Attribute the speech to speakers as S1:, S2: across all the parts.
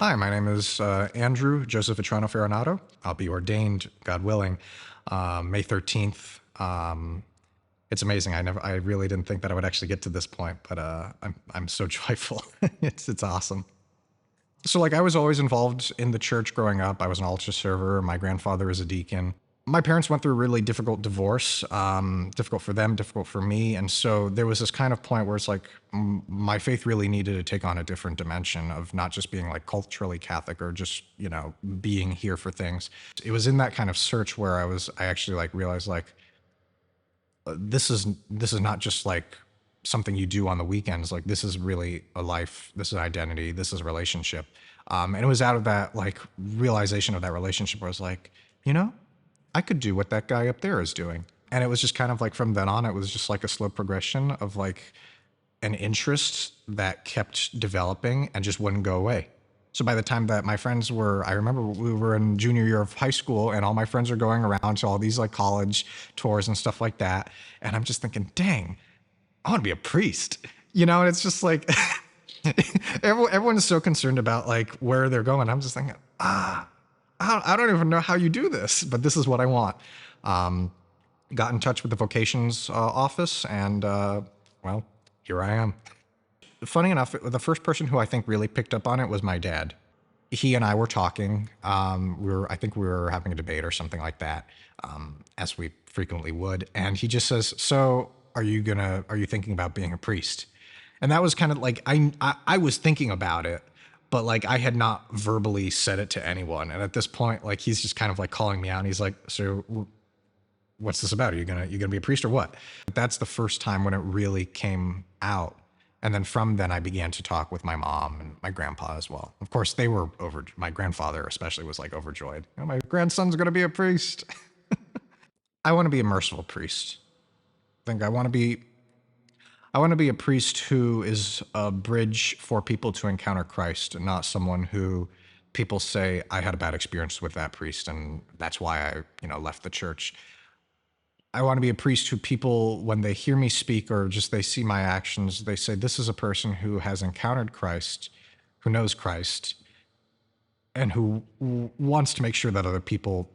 S1: Hi, my name is Andrew Joseph Vetrano Ferronato. I'll be ordained, God willing, May 13th. It's amazing. I really didn't think that I would actually get to this point, but I'm so joyful. It's awesome. So like I was always involved in the church growing up. I was an altar server. My grandfather is a deacon. My parents went through a really difficult divorce, difficult for them, difficult for me. And so there was this kind of point where it's like my faith really needed to take on a different dimension of not just being like culturally Catholic or just, being here for things. It was in that kind of search where I actually like realized like, this is not just like something you do on the weekends. Like this is really a life. This is identity. This is a relationship. And it was out of that like realization of that relationship where I was like, I could do what that guy up there is doing. And it was just kind of like from then on, it was just like a slow progression of like an interest that kept developing and just wouldn't go away. So by the time that my friends were, I remember we were in junior year of high school and all my friends are going around to all these like college tours and stuff like that. And I'm just thinking, dang, I want to be a priest, and it's just like, everyone is so concerned about like where they're going. I'm just thinking, I don't even know how you do this, but this is what I want. Got in touch with the vocations office and, well, here I am. Funny enough, the first person who I think really picked up on it was my dad. He and I were talking. I think we were having a debate or something like that, as we frequently would. And he just says, "So, are you thinking about being a priest?" And that was kind of like I was thinking about it, but like I had not verbally said it to anyone. And at this point, like he's just kind of like calling me out. And he's like, "So, what's this about? Are you gonna be a priest or what?" That's the first time when it really came out. And then from then I began to talk with my mom and my grandpa as well. Of course, they were my grandfather especially was like overjoyed. My grandson's going to be a priest. I want to be a merciful priest. I want to be a priest who is a bridge for people to encounter Christ, and not someone who people say I had a bad experience with that priest and that's why I, left the church. I want to be a priest who people, when they hear me speak or just they see my actions, they say, this is a person who has encountered Christ, who knows Christ, and who wants to make sure that other people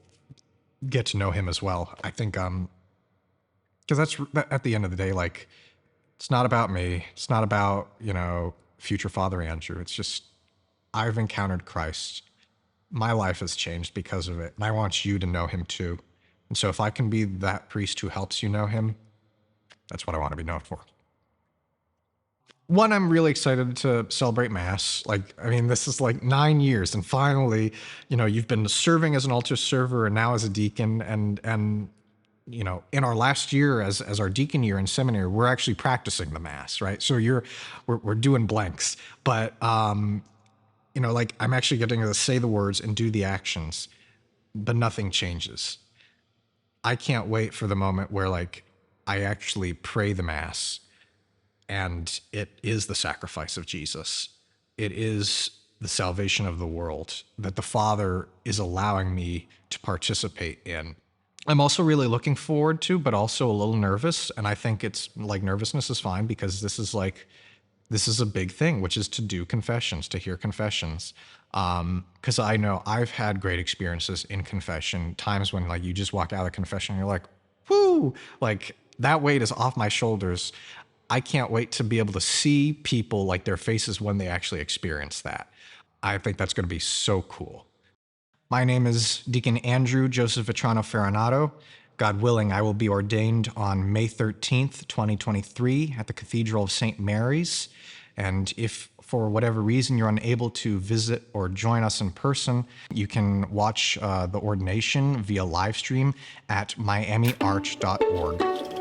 S1: get to know him as well. I think, because that's at the end of the day, like, it's not about me. It's not about, future Father Andrew. It's just, I've encountered Christ. My life has changed because of it. And I want you to know him too. And so if I can be that priest who helps you know him, that's what I want to be known for. One, I'm really excited to celebrate Mass. This is like 9 years, and finally, you've been serving as an altar server and now as a deacon, and in our last year as our deacon year in seminary, we're actually practicing the Mass, right? So we're doing blanks, but I'm actually getting to say the words and do the actions, but nothing changes. I can't wait for the moment where like I actually pray the Mass and it is the sacrifice of Jesus. It is the salvation of the world that the Father is allowing me to participate in. I'm also really looking forward to, but also a little nervous. And I think it's like nervousness is fine because this is a big thing, which is to do confessions, to hear confessions. Because I know I've had great experiences in confession, times when like you just walk out of confession and you're like, whoo, like that weight is off my shoulders. I can't wait to be able to see people like their faces when they actually experience that. I think that's going to be so cool. My name is Deacon Andrew Joseph Vetrano Ferronato. God willing, I will be ordained on May 13th, 2023 at the Cathedral of St. Mary's. And if for whatever reason you're unable to visit or join us in person, you can watch the ordination via live stream at miamiarch.org.